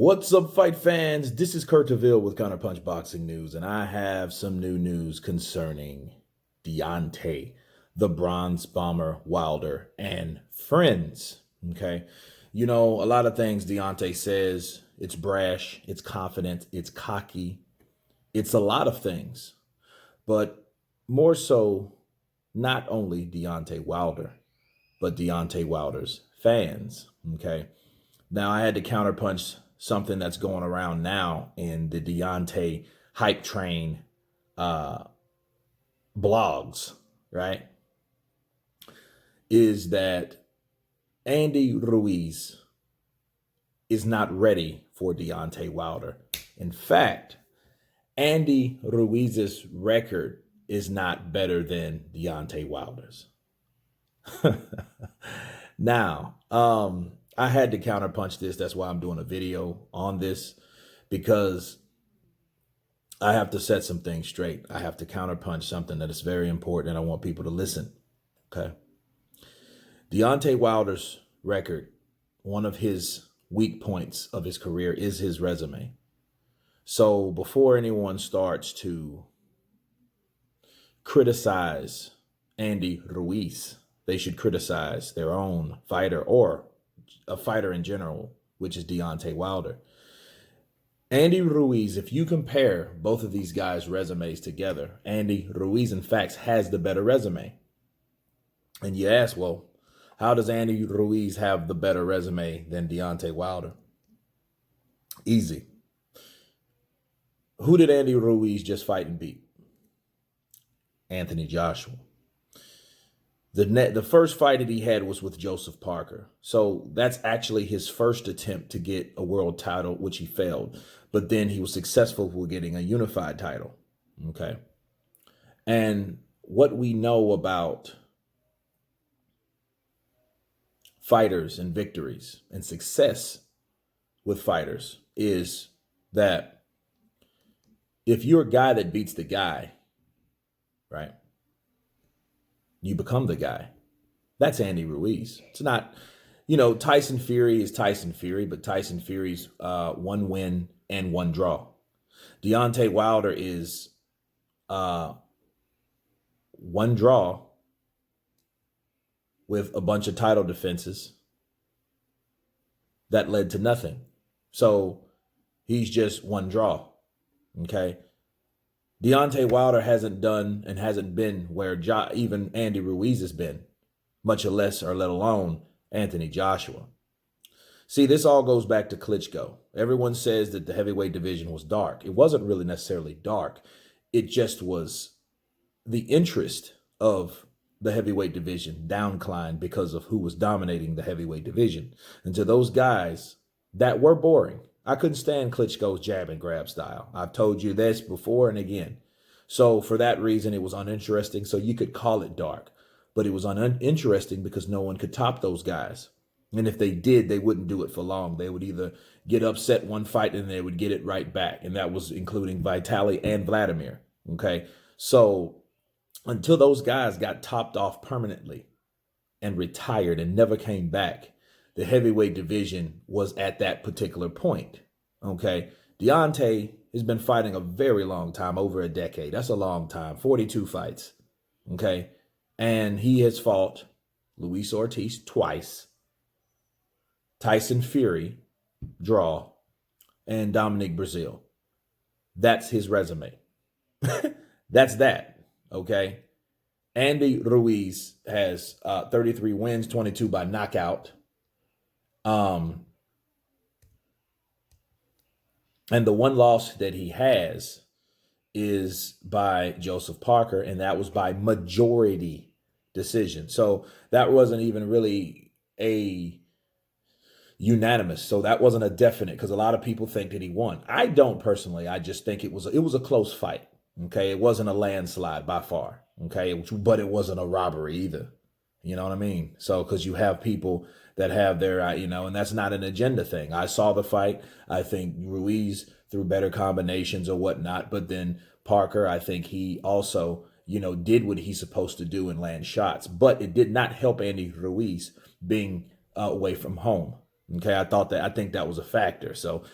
What's up, fight fans? This is Kurt DeVille with Counterpunch Boxing News, and I have some new news concerning Deontay, the Bronze Bomber Wilder, and friends. Okay. You know, a lot of things Deontay says, it's brash, it's confident, it's cocky, it's a lot of things, but more so, not only Deontay Wilder, but Deontay Wilder's fans. Okay. Now, I had to counterpunch something that's going around now in the Deontay hype train blogs, right? Is that Andy Ruiz is not ready for Deontay Wilder. In fact, Andy Ruiz's record is not better than Deontay Wilder's. Now, I had to counterpunch this. That's why I'm doing a video on this, because I have to set some things straight. I have to counterpunch something that is very important, and I want people to listen. Okay. Deontay Wilder's record, one of his weak points of his career is his resume. So before anyone starts to criticize Andy Ruiz, they should criticize their own fighter or a fighter in general, which is Deontay Wilder. Andy Ruiz, if you compare both of these guys' resumes together, Andy Ruiz, in fact, has the better resume. And you ask, well, how does Andy Ruiz have the better resume than Deontay Wilder? Easy. Who did Andy Ruiz just fight and beat? Anthony Joshua. The first fight that he had was with Joseph Parker. So that's actually his first attempt to get a world title, which he failed. But then he was successful with getting a unified title. Okay. And what we know about fighters and victories and success with fighters is that if you're a guy that beats the guy, right, you become the guy. That's Andy Ruiz. It's not, Tyson Fury is Tyson Fury, but Tyson Fury's one win and one draw. Deontay Wilder is one draw with a bunch of title defenses that led to nothing. So he's just one draw. Okay. Deontay Wilder hasn't done and hasn't been where even Andy Ruiz has been, much less or let alone Anthony Joshua. See, this all goes back to Klitschko. Everyone says that the heavyweight division was dark. It wasn't really necessarily dark. It just was the interest of the heavyweight division downclined because of who was dominating the heavyweight division. And to those guys that were boring, I couldn't stand Klitschko's jab and grab style. I've told you this before and again. So for that reason, it was uninteresting. So you could call it dark, but it was uninteresting because no one could top those guys. And if they did, they wouldn't do it for long. They would either get upset one fight and they would get it right back. And that was including Vitaly and Vladimir. Okay. So until those guys got topped off permanently and retired and never came back, the heavyweight division was at that particular point. Okay. Deontay has been fighting a very long time, over a decade. That's a long time, 42 fights. Okay. And he has fought Luis Ortiz twice, Tyson Fury, draw, and Dominic Brazil. That's his resume. That's that. Okay. Andy Ruiz has 33 wins, 22 by knockout. And the one loss that he has is by Joseph Parker, and that was by majority decision. So that wasn't even really a unanimous. So that wasn't a definite, because a lot of people think that he won. I don't personally. I just think it was a close fight. Okay. It wasn't a landslide by far. Okay. But it wasn't a robbery either. You know what I mean? So, because you have people that have their, and that's not an agenda thing. I saw the fight. I think Ruiz threw better combinations or whatnot. But then Parker, I think he also, did what he's supposed to do and land shots. But it did not help Andy Ruiz being away from home. Okay, I think that was a factor. So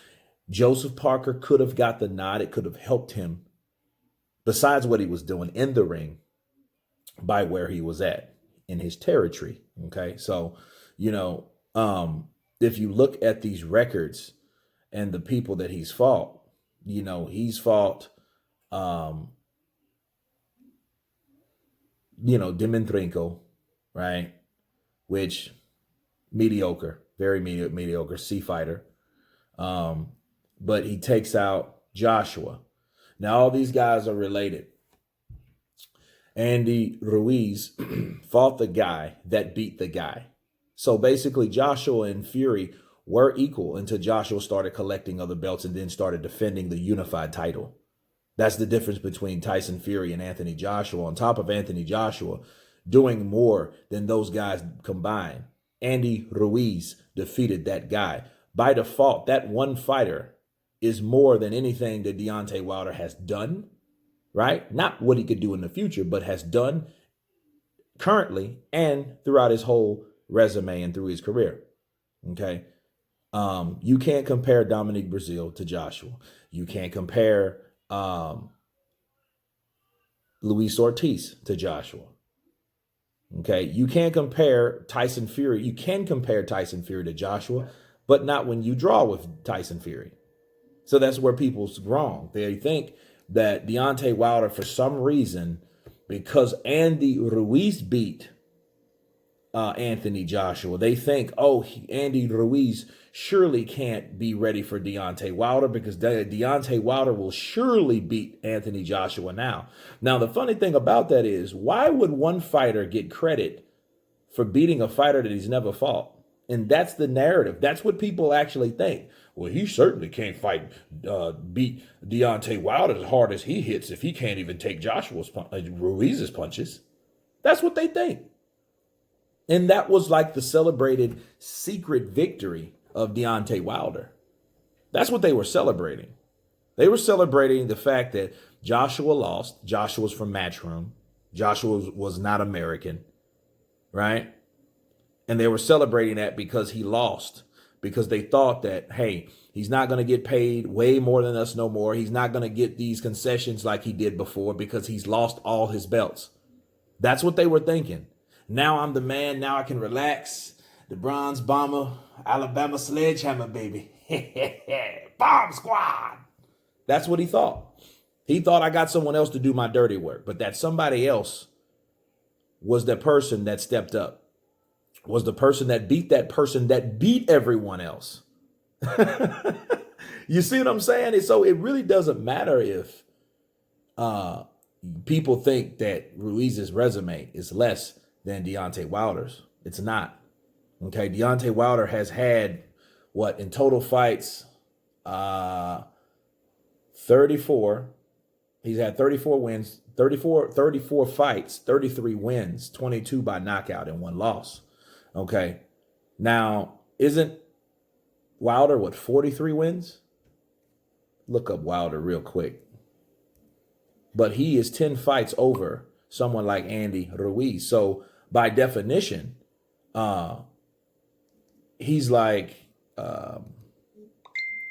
Joseph Parker could have got the nod. It could have helped him, besides what he was doing in the ring, by where he was at in his territory. Okay. So, you know, if you look at these records and the people that he's fought, you know, he's fought, Dimitrenko, right? Which mediocre, very mediocre sea fighter. But he takes out Joshua. Now, all these guys are related. Andy Ruiz fought the guy that beat the guy. So basically, Joshua and Fury were equal until Joshua started collecting other belts and then started defending the unified title. That's the difference between Tyson Fury and Anthony Joshua. On top of Anthony Joshua doing more than those guys combined, Andy Ruiz defeated that guy. By default, that one fighter is more than anything that Deontay Wilder has done, right? Not what he could do in the future, but has done currently and throughout his whole resume and through his career. Okay. You can't compare Dominique Brazil to Joshua. You can't compare Luis Ortiz to Joshua. Okay. You can't compare Tyson Fury. You can compare Tyson Fury to Joshua, but not when you draw with Tyson Fury. So that's where people's wrong. They think that Deontay Wilder, for some reason, because Andy Ruiz beat Anthony Joshua, they think, Andy Ruiz surely can't be ready for Deontay Wilder because Deontay Wilder will surely beat Anthony Joshua now. Now, the funny thing about that is, why would one fighter get credit for beating a fighter that he's never fought? And that's the narrative. That's what people actually think. Well, he certainly can't beat Deontay Wilder as hard as he hits if he can't even take Ruiz's punches. That's what they think. And that was like the celebrated secret victory of Deontay Wilder. That's what they were celebrating. They were celebrating the fact that Joshua lost. Joshua's from Matchroom. Joshua was not American, right? And they were celebrating that because he lost, because they thought that, hey, he's not going to get paid way more than us no more. He's not going to get these concessions like he did before because he's lost all his belts. That's what they were thinking. Now I'm the man. Now I can relax. The Bronze Bomber, Alabama Sledgehammer, baby. Bomb Squad. That's what he thought. He thought I got someone else to do my dirty work, but that somebody else was the person that stepped up. Was the person that beat everyone else. You see what I'm saying? And so it really doesn't matter if people think that Ruiz's resume is less than Deontay Wilder's. It's not. Okay, Deontay Wilder has had, in total fights, 34. He's had 34 wins, 34 fights, 33 wins, 22 by knockout and 1 loss. Okay. Now, isn't Wilder, 43 wins? Look up Wilder real quick. But he is 10 fights over someone like Andy Ruiz. So by definition, he's like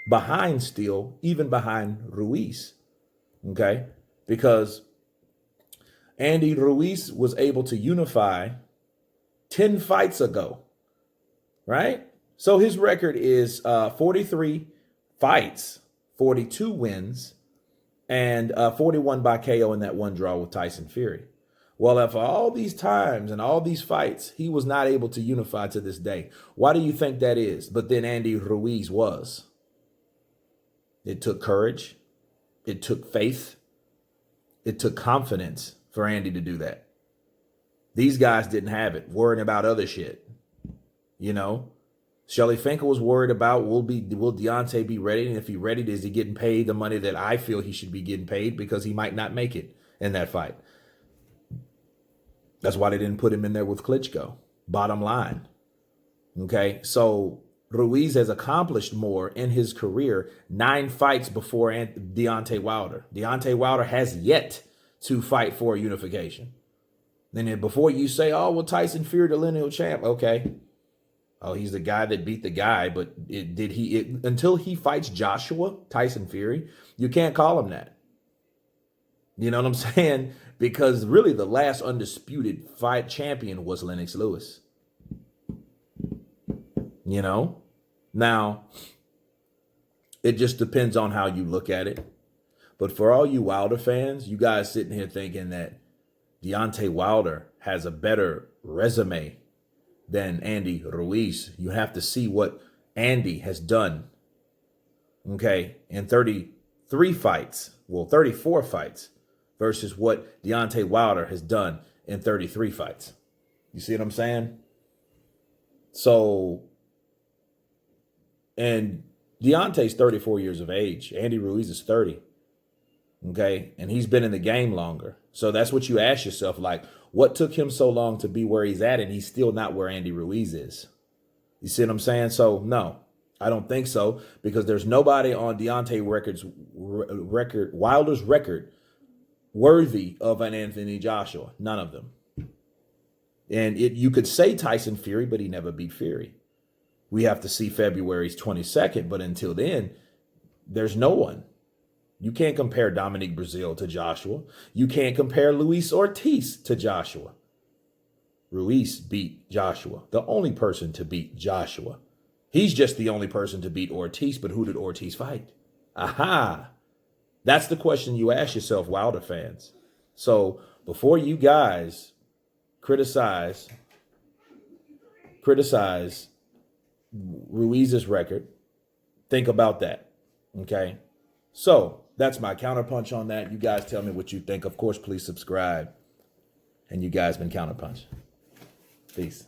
behind still, even behind Ruiz. Okay. Because Andy Ruiz was able to unify 10 fights ago, right? So his record is 43 fights, 42 wins, and 41 by KO in that 1 draw with Tyson Fury. Well, after all these times and all these fights, he was not able to unify to this day. Why do you think that is? But then Andy Ruiz was. It took courage. It took faith. It took confidence for Andy to do that. These guys didn't have it, worrying about other shit. Shelly Finkel was worried about, will Deontay be ready? And if he's ready, is he getting paid the money that I feel he should be getting paid? Because he might not make it in that fight. That's why they didn't put him in there with Klitschko. Bottom line. Okay, so Ruiz has accomplished more in his career, 9 fights before Deontay Wilder. Deontay Wilder has yet to fight for a unification. Then before you say, Tyson Fury, the lineal champ. Okay. Oh, he's the guy that beat the guy, but until he fights Joshua, Tyson Fury, you can't call him that. You know what I'm saying? Because really the last undisputed fight champion was Lennox Lewis. You know? Now, it just depends on how you look at it. But for all you Wilder fans, you guys sitting here thinking that Deontay Wilder has a better resume than Andy Ruiz. You have to see what Andy has done, okay, in 34 fights versus what Deontay Wilder has done in 33 fights. You see what I'm saying? So, and Deontay's 34 years of age. Andy Ruiz is 30. Okay. And he's been in the game longer. So that's what you ask yourself, like, what took him so long to be where he's at and he's still not where Andy Ruiz is? You see what I'm saying? So, no, I don't think so, because there's nobody on Deontay Wilder's record worthy of an Anthony Joshua. None of them. And you could say Tyson Fury, but he never beat Fury. We have to see February 22nd, but until then, there's no one. You can't compare Dominic Breazeale to Joshua. You can't compare Luis Ortiz to Joshua. Ruiz beat Joshua, the only person to beat Joshua. He's just the only person to beat Ortiz, but who did Ortiz fight? Aha! That's the question you ask yourself, Wilder fans. So before you guys criticize Ruiz's record, think about that, okay? So that's my counterpunch on that. You guys tell me what you think. Of course, please subscribe. And you guys been Counterpunch. Peace.